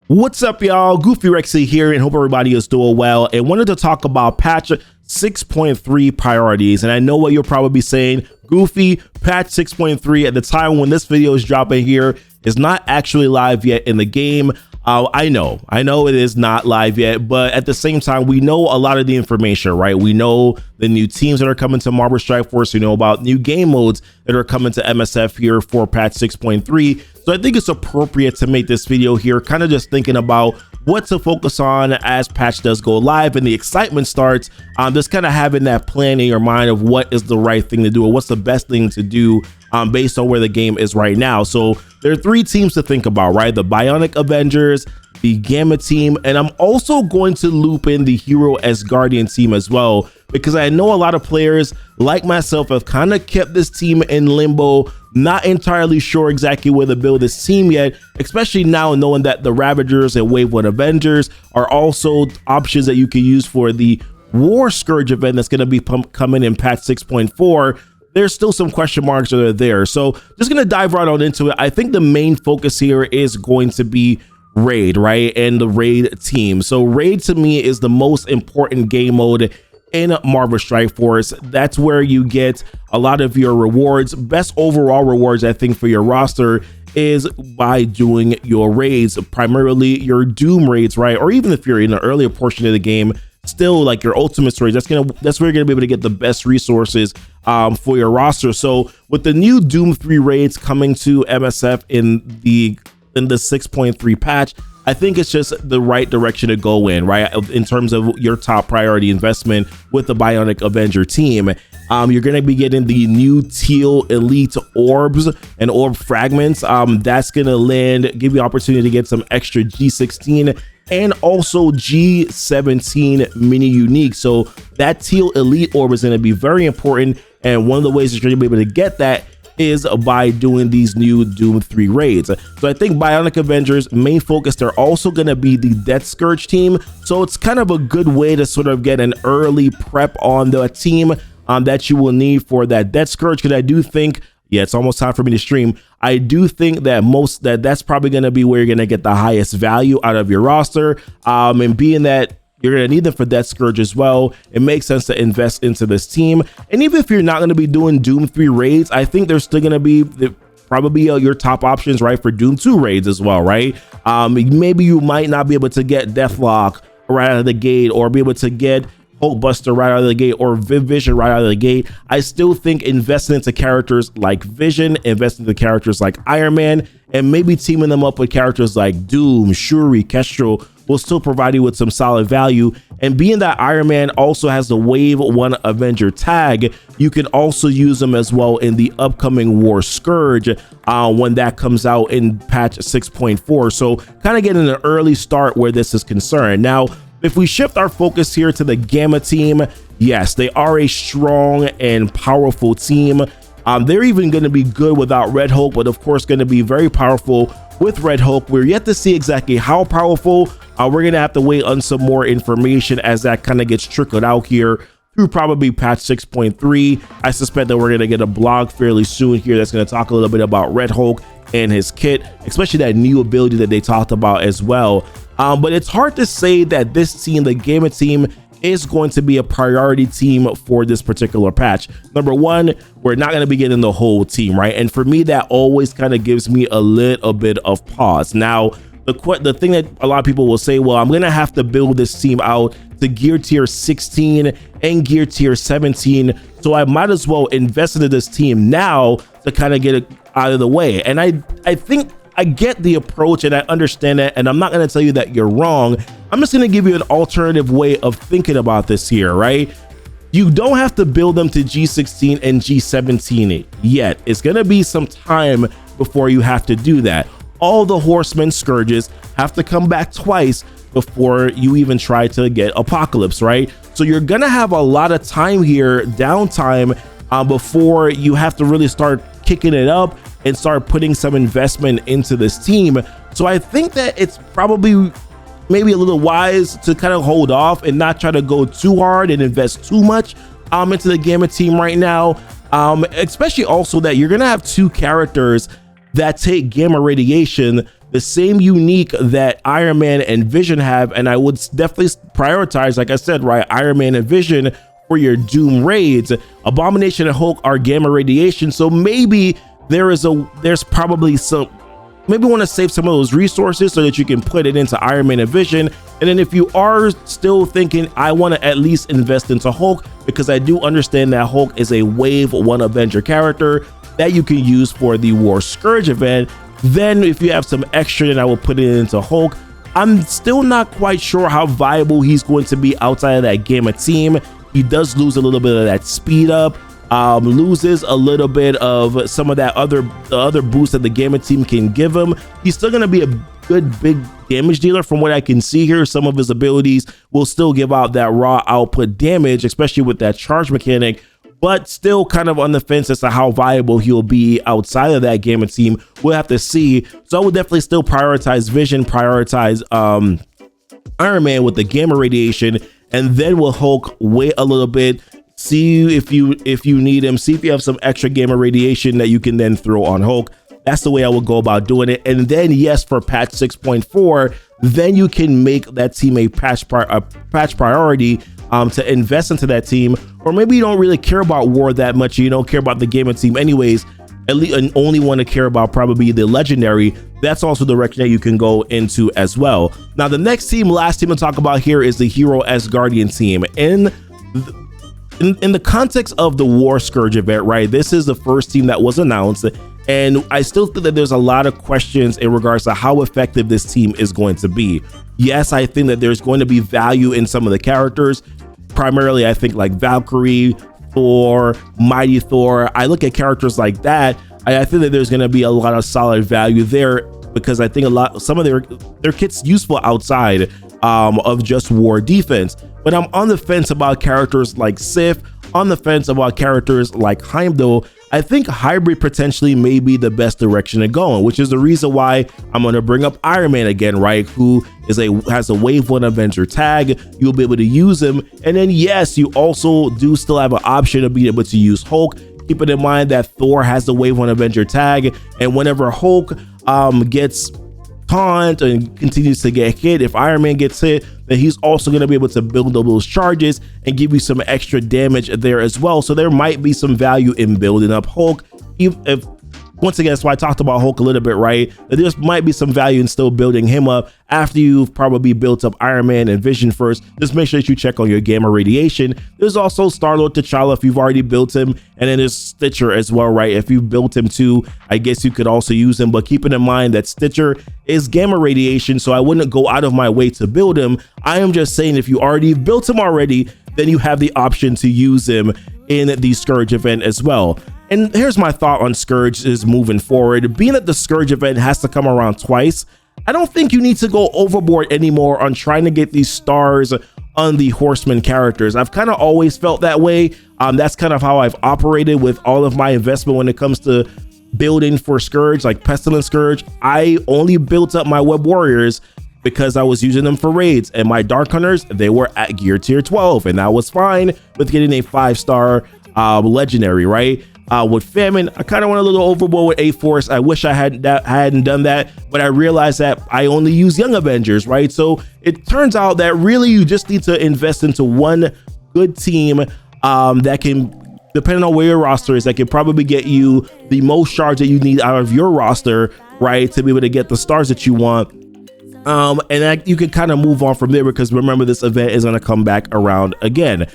What's up, y'all? GoofyRhexxi here, and hope everybody is doing well. And wanted to talk about patch 6.3 priorities. And I know what you'll probably be saying, Goofy, patch 6.3 at the time when this video is dropping here is not actually live yet in the game. I know it is not live yet, but at the same time, we know a lot of the information, right? We know the new teams that are coming to Marvel Strike Force. We know about new game modes that are coming to MSF here for patch 6.3. So I think it's appropriate to make this video here, kind of just thinking about what to focus on as patch does go live and the excitement starts. Just kind of having that plan in your mind of what is the right thing to do or what's the best thing to do based on where the game is right now. So there are three teams to think about, right? The Bionic Avengers, the Gamma team, and I'm also going to loop in the Hero Asgardian team as well, because I know a lot of players like myself have kind of kept this team in limbo, not entirely sure exactly where to build this team yet, especially now knowing that the Ravagers and Wave 1 Avengers are also options that you can use for the War Scourge event that's going to be coming in patch 6.4. There's still some question marks that are there. So just going to dive right on into it. I think the main focus here is going to be Raid, right? And the Raid team. So Raid to me is the most important game mode in Marvel Strike Force. That's where you get a lot of your rewards. Best overall rewards, I think, for your roster is by doing your raids, primarily your Doom raids, right? Or even if you're in an earlier portion of the game, still like your ultimate raids, that's where you're gonna be able to get the best resources for your roster. So with the new Doom 3 raids coming to MSF in the 6.3 patch, I think it's just the right direction to go in, right? In terms of your top priority investment with the Bionic Avenger team. You're going to be getting the new teal elite orbs and orb fragments. That's going to land, give you opportunity to get some extra G16 and also G17 mini unique. So that teal elite orb is going to be very important. And one of the ways that you're going to be able to get that is by doing these new Doom 3 raids. So I think Bionic Avengers main focus, they're also going to be the Death Scourge team. So it's kind of a good way to sort of get an early prep on the team that you will need for that Death Scourge. Because I do think, yeah, it's almost time for me to stream. I do think that that's probably going to be where you're going to get the highest value out of your roster. And being that you're going to need them for Death Scourge as well, it makes sense to invest into this team. And even if you're not going to be doing Doom 3 raids, I think there's still going to be probably your top options, right, for Doom 2 raids as well, right? Maybe you might not be able to get Deathlock right out of the gate, or be able to get Hulkbuster right out of the gate, or Vision right out of the gate. I still think investing into characters like Vision, investing into characters like Iron Man, and maybe teaming them up with characters like Doom, Shuri, Kestrel will still provide you with some solid value. And being that Iron Man also has the Wave 1 Avenger tag, you can also use them as well in the upcoming War Scourge when that comes out in patch 6.4. So kind of getting an early start where this is concerned. Now, if we shift our focus here to the Gamma team, yes, they are a strong and powerful team. They're even going to be good without Red Hulk, but of course going to be very powerful with Red Hulk. We're yet to see exactly how powerful. We're going to have to wait on some more information as that kind of gets trickled out here through probably patch 6.3. I suspect that we're going to get a blog fairly soon here that's going to talk a little bit about Red Hulk and his kit, especially that new ability that they talked about as well. But it's hard to say that this team, the Gamma team, is going to be a priority team for this particular patch. Number one, we're not going to be getting the whole team, right? And for me, that always kind of gives me a little bit of pause. Now, the thing that a lot of people will say, well, I'm going to have to build this team out to gear tier 16 and gear tier 17. So I might as well invest into this team now to kind of get it out of the way. And I think I get the approach and I understand that, and I'm not going to tell you that you're wrong. I'm just going to give you an alternative way of thinking about this here, right? You don't have to build them to G16 and G17 yet. It's going to be some time before you have to do that. All the Horseman Scourges have to come back twice before you even try to get Apocalypse, right? So you're going to have a lot of time here, downtime, before you have to really start kicking it up and start putting some investment into this team. So I think that it's probably maybe a little wise to kind of hold off and not try to go too hard and invest too much into the Gamma team right now. Especially also that you're gonna have two characters that take gamma radiation the same unique that Iron Man and Vision have, and I would definitely prioritize, like I said, right, Iron Man and Vision for your Doom raids. Abomination and Hulk are gamma radiation, so maybe there's probably some, maybe want to save some of those resources so that you can put it into Iron Man and Vision. And then if you are still thinking, I want to at least invest into Hulk, because I do understand that Hulk is a Wave 1 Avenger character that you can use for the War Scourge event, then if you have some extra, then I will put it into Hulk. I'm still not quite sure how viable he's going to be outside of that Gamma team. He does lose a little bit of that speed up, loses a little bit of some of that other boost that the Gamma team can give him. He's still going to be a good big damage dealer from what I can see here. Some of his abilities will still give out that raw output damage, especially with that charge mechanic, but still kind of on the fence as to how viable he'll be outside of that Gamma team. We'll have to see. So I would definitely still prioritize Vision, prioritize Iron Man with the gamma radiation, and then we'll Hulk wait a little bit, see if you need him, see if you have some extra gamma radiation that you can then throw on Hulk. That's the way I would go about doing it. And then yes, for patch 6.4, then you can make that team a patch priority to invest into that team. Or maybe you don't really care about War that much, you don't care about the Gamma team anyways, at least, and only want to care about probably the Legendary. That's also the direction that you can go into as well. Now the next team, last team to talk about here, is the Hero Asgardian team. In the context of the War Scourge event, right, this is the first team that was announced, and I still think that there's a lot of questions in regards to how effective this team is going to be. Yes, I think that there's going to be value in some of the characters. Primarily, I think like Valkyrie, Thor, Mighty Thor. I look at characters like that. I think that there's going to be a lot of solid value there, because I think some of their kits useful outside of just war defense. But I'm on the fence about characters like Sif, on the fence about characters like Heimdall. I think hybrid potentially may be the best direction to go in, which is the reason why I'm going to bring up Iron Man again, right? Who has a Wave 1 Avenger tag. You'll be able to use him. And then yes, you also do still have an option of being able to use Hulk. Keep it in mind that Thor has the Wave 1 Avenger tag, and whenever Hulk gets taunted and continues to get hit, if Iron Man gets hit, then he's also going to be able to build up those charges and give you some extra damage there as well. So there might be some value in building up Hulk. If once again, that's why I talked about Hulk a little bit, right? That there might be some value in still building him up after you've probably built up Iron Man and Vision first. Just make sure that you check on your gamma radiation. There's also Star-Lord, T'Challa if you've already built him, and then there's Stitcher as well, right? If you built him too, I guess you could also use him, but keeping in mind that Stitcher is gamma radiation, so I wouldn't go out of my way to build him. I am just saying, if you already built him already, then you have the option to use him in the Scourge event as well. And here's my thought on Scourge is moving forward. Being that the Scourge event has to come around twice, I don't think you need to go overboard anymore on trying to get these stars on the Horseman characters. I've kind of always felt that way. That's kind of how I've operated with all of my investment when it comes to building for Scourge, like Pestilence Scourge. I only built up my Web Warriors because I was using them for raids, and my Dark Hunters, they were at gear tier 12, and that was fine with getting a 5-star legendary, right? With Famine, I kind of went a little overboard with A-Force. I wish I hadn't done that, but I realized that I only use Young Avengers, right? So it turns out that really you just need to invest into one good team that can, depending on where your roster is, that can probably get you the most shards that you need out of your roster, right? To be able to get the stars that you want. And you can kind of move on from there, because remember, this event is going to come back around again.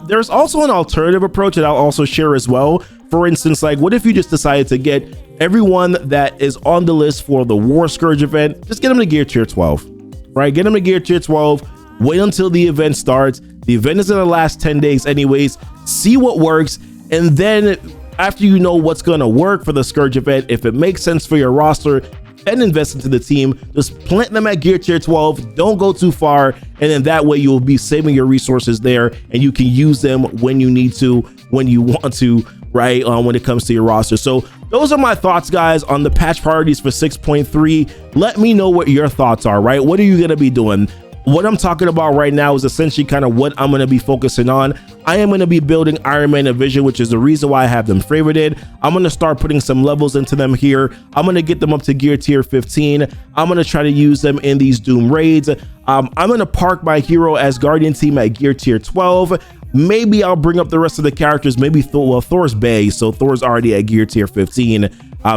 There's also an alternative approach that I'll also share as well. For instance, like, what if you just decided to get everyone that is on the list for the War Scourge event, just get them to gear tier 12, right? Get them to gear tier 12, wait until the event starts. The event is going to last 10 days anyways. See what works, and then after you know what's going to work for the Scourge event, if it makes sense for your roster, and invest into the team, just plant them at gear tier 12, don't go too far, and then that way you'll be saving your resources there, and you can use them when you need to, when you want to, right? When it comes to your roster. So those are my thoughts, guys, on the patch priorities for 6.3. Let me know what your thoughts are, right? What are you going to be doing? What I'm talking about right now is essentially kind of what I'm going to be focusing on. I am going to be building Iron Man and Vision, which is the reason why I have them favorited. I'm going to start putting some levels into them here. I'm going to get them up to gear tier 15. I'm going to try to use them in these Doom raids. I'm going to park my Hero Asgardian team at gear tier 12. Maybe I'll bring up the rest of the characters. Maybe Thor's Bay, so Thor's already at gear tier 15.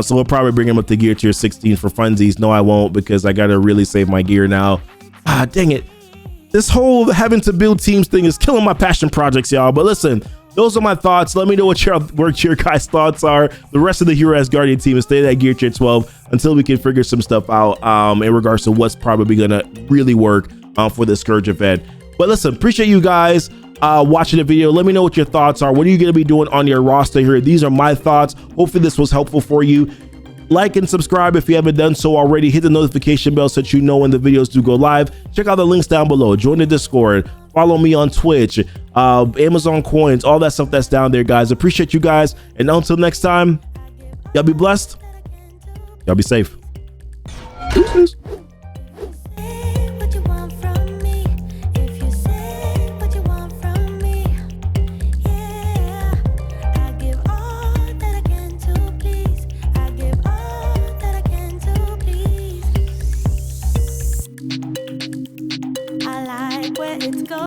So we'll probably bring him up to gear tier 16 for funsies. No, I won't, because I got to really save my gear now. Dang it. This whole having to build teams thing is killing my passion projects, y'all. But listen, those are my thoughts. Let me know what your guys' thoughts are. The rest of the Hero Asgardian team is staying at gear tier 12 until we can figure some stuff out in regards to what's probably gonna really work for the Scourge event. But listen, appreciate you guys watching the video. Let me know what your thoughts are. What are you gonna be doing on your roster here? These are my thoughts. Hopefully this was helpful for you. Like and subscribe if you haven't done so already. Hit the notification bell so that you know when the videos do go live. Check out the links down below. Join the Discord. Follow me on Twitch, Amazon coins, all that stuff that's down there, guys. Appreciate you guys. And until next time, y'all be blessed. Y'all be safe. Deuces.